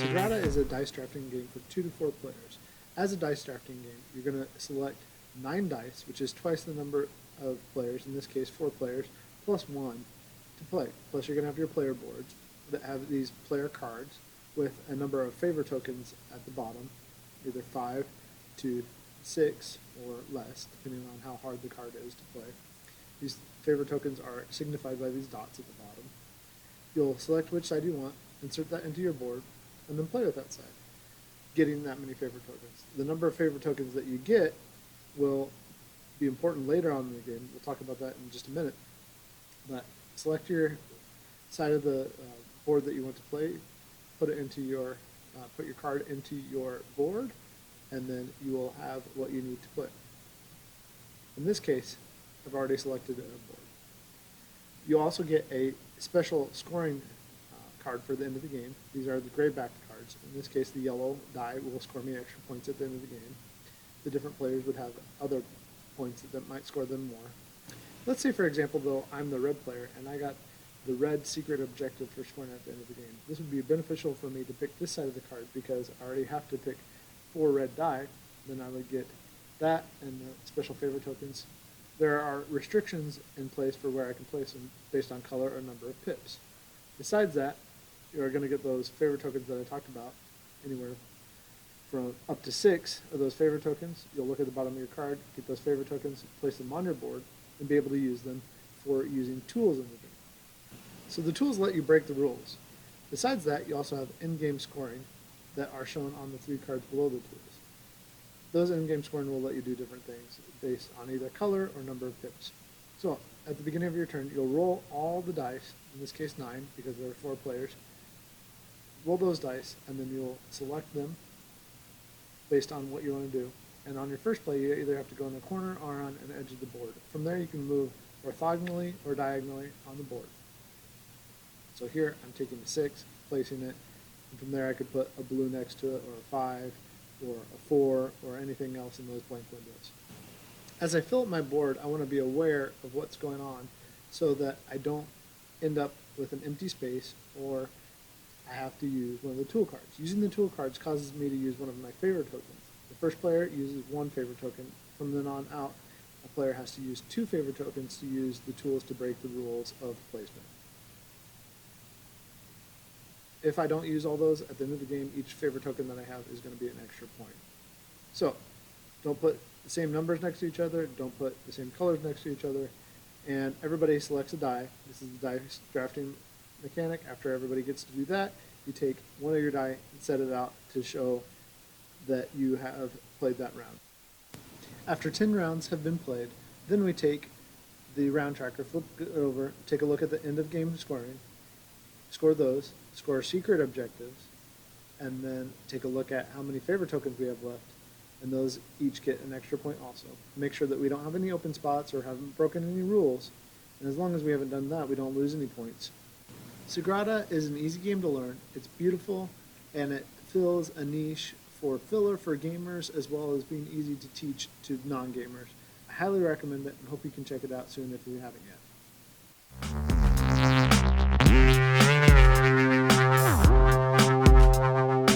Sagrada is a dice drafting game for 2 to 4 players. As a dice drafting game, you're going to select 9 dice, which is twice the number of players, in this case 4 players, plus 1 to play. Plus you're going to have your player boards that have these player cards with a number of favor tokens at the bottom, either 5 to 6 or less, depending on how hard the card is to play. These favor tokens are signified by these dots at the bottom. You'll select which side you want, insert that into your board, and then play with that side, getting that many favor tokens. The number of favor tokens that you get will be important later on in the game. We'll talk about that in just a minute. But select your side of the board that you want to play, put your card into your board, and then you will have what you need to play. In this case, I've already selected a board. You'll also get a special scoring card for the end of the game. These are the gray backed cards. In this case, the yellow die will score me extra points at the end of the game. The different players would have other points that might score them more. Let's say, for example, though, I'm the red player and I got the red secret objective for scoring at the end of the game. This would be beneficial for me to pick this side of the card because I already have to pick 4 red die. Then I would get that and the special favor tokens. There are restrictions in place for where I can place them based on color or number of pips. Besides that, you're going to get those favor tokens that I talked about, anywhere from up to 6 of those favor tokens. You'll look at the bottom of your card, get those favor tokens, place them on your board, and be able to use them for using tools in the game. So the tools let you break the rules. Besides that, you also have in-game scoring that are shown on the 3 cards below the tools. Those in-game scoring will let you do different things based on either color or number of pips. So at the beginning of your turn, you'll roll all the dice, in this case 9 because there are 4 players. Roll those dice and then you'll select them based on what you want to do. And on your first play, you either have to go in the corner or on an edge of the board. From there you can move orthogonally or diagonally on the board. So here I'm taking a 6, placing it, and from there I could put a blue next to it, or a 5, or a 4, or anything else in those blank windows. As I fill up my board, I want to be aware of what's going on so that I don't end up with an empty space or I have to use one of the tool cards. Using the tool cards causes me to use one of my favor tokens. The first player uses 1 favor token. From then on out, a player has to use 2 favor tokens to use the tools to break the rules of placement. If I don't use all those, at the end of the game, each favor token that I have is going to be an extra point. So, don't put the same numbers next to each other, don't put the same colors next to each other, and everybody selects a die. This is the dice drafting mechanic. After everybody gets to do that, you take one of your die and set it out to show that you have played that round. After 10 rounds have been played, then we take the round tracker, flip it over, take a look at the end of game scoring, score those, score secret objectives, and then take a look at how many favor tokens we have left, and those each get an extra point also. Make sure that we don't have any open spots or haven't broken any rules, and as long as we haven't done that, we don't lose any points. Sagrada is an easy game to learn. It's beautiful, and it fills a niche for filler for gamers as well as being easy to teach to non-gamers. I highly recommend it and hope you can check it out soon if you haven't yet.